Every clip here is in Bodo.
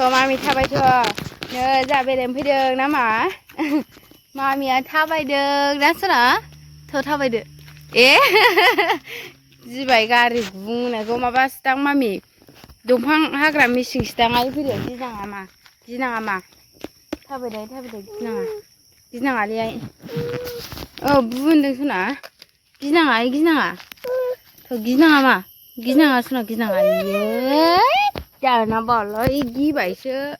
मामि थाबायथ' नो जा बेरायनो फैदों नामा मामिया थाबायदों ना सोना थ' थाबायदो ए जिबाय गारि बुंनायखौ माबासोदां मामि दंफां हाग्रा मेसिंसोदां आइ फैदो गिनाङा मा थाबायनाय गिनाङालै आइ औ बुहोनदों सना गिनाङा आइ गिनाङा थ' गिनाङा सना गिनाङा आयै जाना बालाय गिबायसो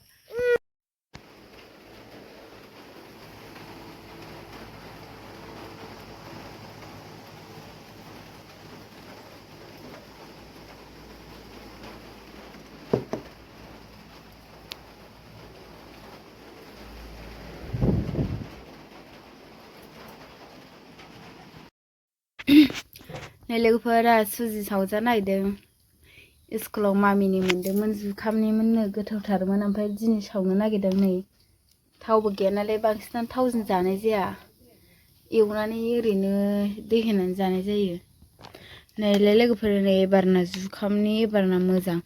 नै लोगोफोरा सुजि सावजा नागिरदों स्कुलाव मामिनि मोनदोंमोन जुखामनिमोननो गोथावथारमोन ओमफ्राय दिनै सावनो नागिरदों नै थावबो गैया नालाय बांसिनानो थावजों जानाय जाया एवनानै ओरैनो दै होनानै जानाय जायो नैलाय लोगोफोर नै एबारना जुखामनि एबारना मोजां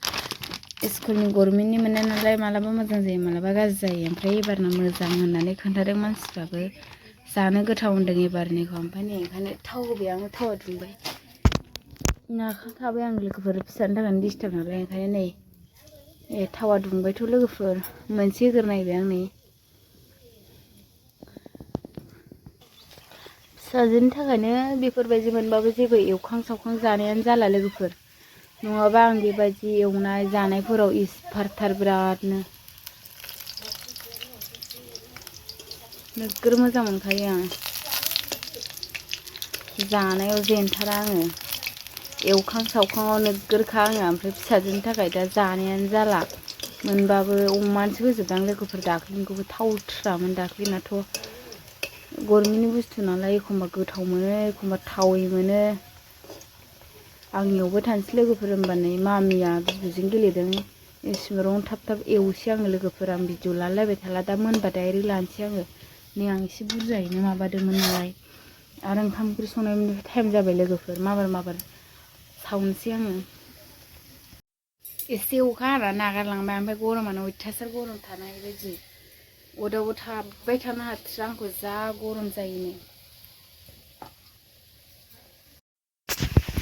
स्कुलनि गभर्नमेन्टनि मोननाय नालाय मालाबा मोजां जायो मालाबा गाज्रि जायो ओमफ्राय एबारना मोजां होननानै खोन्थादों मानसिफ्राबो जानो गोथाव होनदों एबारनिखौ ओमफ्राय नै ओंखायनो थाव होबाय आङो थावा दुंबाय नाखांखाबाय आं लोगोफोर फिसानि थाखायनो डिस्टार्ब नालाय ओंखायनो नै थावा दुंबायथ' लोगोफोर मोनसे होग्रोनायबाय आं नै फिसाजोनि थाखायनो बेफोरबायदि मोनबाबो जेबो एवखां सावखां जानायानो जाला लोगोफोर नङाबा आं बेबायदि एवनाय जानायफोराव इक्सपार्टथार बिरादनो नोगोर मोजां मोनखायो आं जानायाव जेनथारा आङो एवखां सावखाङाव नोगोरखा आङो ओमफ्राय फिसाजोनि थाखाय दा जानायानो जाला मोनबाबो अमानोसो होजोबदां लोगोफोर दाख्लैनिखौबो थावथ्रामोन दाख्लैनाथ' गरमेन्टनि बुस्थु नालाय एखमबा गोथाव मोनो एखमबा थावै मोनो आं एवबाय थानोसै लोगोफोर होमबा नै मामिया बिबैजों गेलेदों इसिबां थाब थाब एवसै आङो लोगोफोर आं भिडिअ लालायबाय थाला दा मोनबा डाइरेक्ट लानोसै आङो नै आं एसे बुरजायैनो माबादोंमोन नालाय आरो ओंखाम ओंख्रि संनायनि टाइम जाबाय लोगोफोर माबार सावनोसै आङो एसे अखा हाना नागारलांबाय ओमफ्राय गरमानो अयथासार गरम थानाय बायदि अदावबो थाबाय थानो हाथारा आंखौ जा गरम जायो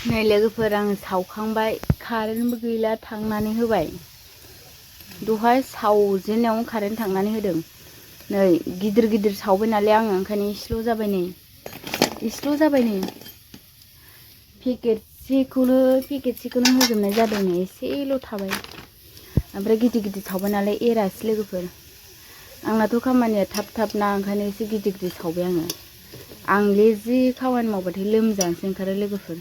नै लोगोफोर आङो सावखांबाय कारेन्टबो गैला थांनानै होबाय दहाय सावजेननायावनो कारेन्ट थांनानै होदों नै गिदिर गिदिर सावबाय नालाय आङो ओंखायनो इसेल' जाबाय नै पेकेटसेखौनो होजोबनाय जादों नै एसेल' थाबाय ओमफ्राय गिदिर गिदिर सावबाय नालाय एरासै लोगोफोर आंनाथ' खामानिया थाब थाब ना ओंखायनो एसे गिदिर गिदिर सावबाय आंले जि खामानि मावबाथाय लोमजानोसै ओंखारो लोगोफोर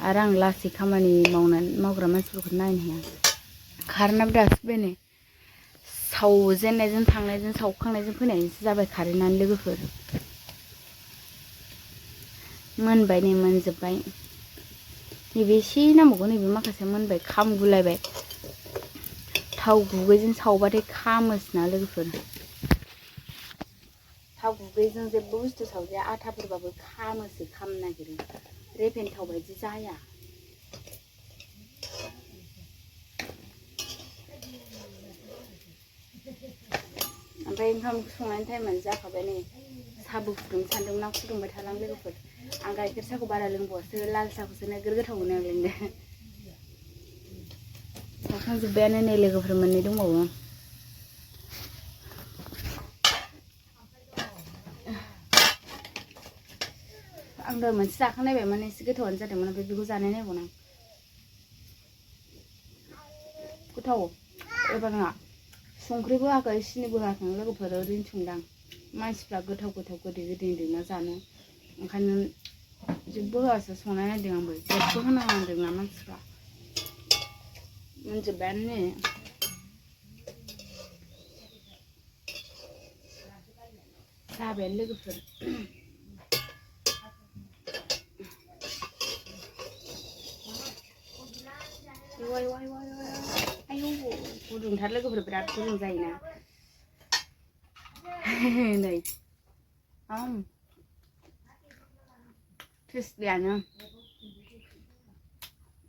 आरो आं लासै खामानि मावग्रा मानसिफोरखौ नायनो हाया कारेन्टआबो दासो फैबाय नै सावजेननायजों थांनायजों सावखांनायजों फैनायजोंसो जाबाय कारेन्टआनो लोगोफोर मोनबाय नै मोनजोब्बाय नैबे एसे नांबावगौ नैबे माखासे मोनबाय खामगुलायबाय थाव गुबैजों सावबाथाय खामोसोना लोगोफोर थाव गुबैजों जेबो बुस्थु सावजाया आथाफोरबाबो खामोसो खामनो नागिरो रेफेन थाव बायदि जाया ओमफ्राय ओंखाम संनायनि टाइमानो जाखाबाय नै साहाबो फुदुंनो सानदोंमोन आं फुदुंबाय थालां लोगोफोर आं गाइखेर साहाखौ बारा लोंबावासो लाल साहाखौसो नोगोर गोथाव मोनो आं लोंनो सावखांजोब्बायानो नै लोगोफोर मोननै दंबावो आं दहाय मोनसे जाखांनायबायमोन एसे गोथावानो जादोंमोन ओमफ्राय बेखौ जानाय नायबावनो गोथाव एबारना संख्रिबो होआखै सिनिबो होआखै लोगोफोर ओरैनो संदां मानसिफ्रा गोथाव गोदै होनदोंना जानो ओंखायनो जेबो होआसै संनाय नायदों आंबो जेबो होनाङा होनदोंना मानसिफ्रा मोनजोब्बायानो नै जाबायानो लोगोफोर आयौ गुदुंथार लोगोफोर बिराद गुदुं जायोना नै क्रिस्पियानो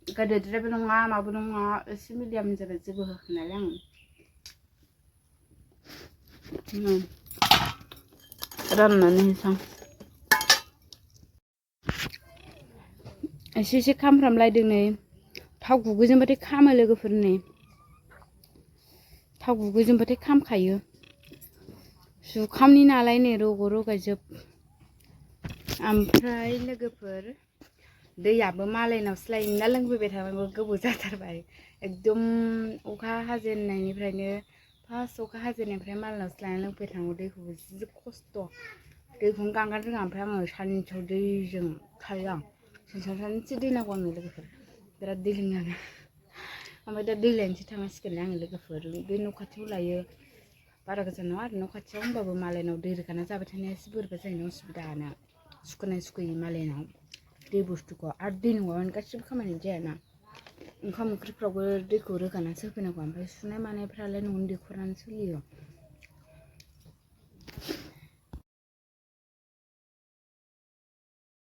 गोदैद्रायबो नङा माबो नङा एसे मिडियाम जाबाय जेबो होआखै नालाय आं राननानै होसां एसे एसे खामफ्रामलायदों नै थाव गुबैजोंबाथाय खामो लोगोफोर नै थाव गुबैजोंबाथाय खामखायो जुखामनि नालाय नै रग' रगायजोब ओमफ्राय लोगोफोर दैयाबो मालायनावसो लायना लोंफैबाय थानांगौ गोबाव जाथारबाय एकदम अखा हाजेननायनिफ्रायनो फार्स्ट अखा हाजेननायनिफ्राय मालायनावसो लायना लोंफैबाय थानांगौ दैखौबो जि खस्थ' दैखौनो गांगानो रोङा ओमफ्राय आङो सानसेयाव दैजों थायो आं सानसे दै नांगौ आंनो लोगोफोर बिराद दै लोङो आङो ओमफ्राय दा दै लायनोसो थांनांसिगोन आङो लोगोफोर बे न' खाथियाव लायो बारा गोजान नङा आरो न' खाथियाव होमबाबो मालायनाव दै रोगाना जाबाय थानाया एसे बोरैबा जायोना उसुबिदाना सुखुनाय सुखुयि मालायनाव दै बुस्थुखौ आरो दै नङाबानो गासिबो खामानि जायाना ओंखाम ओंख्रिफ्रावबो दैखौ रोगानासो होफैनांगौ ओमफ्राय सुनाय मानायफ्रालाय न'नि दैखरानो सोलियो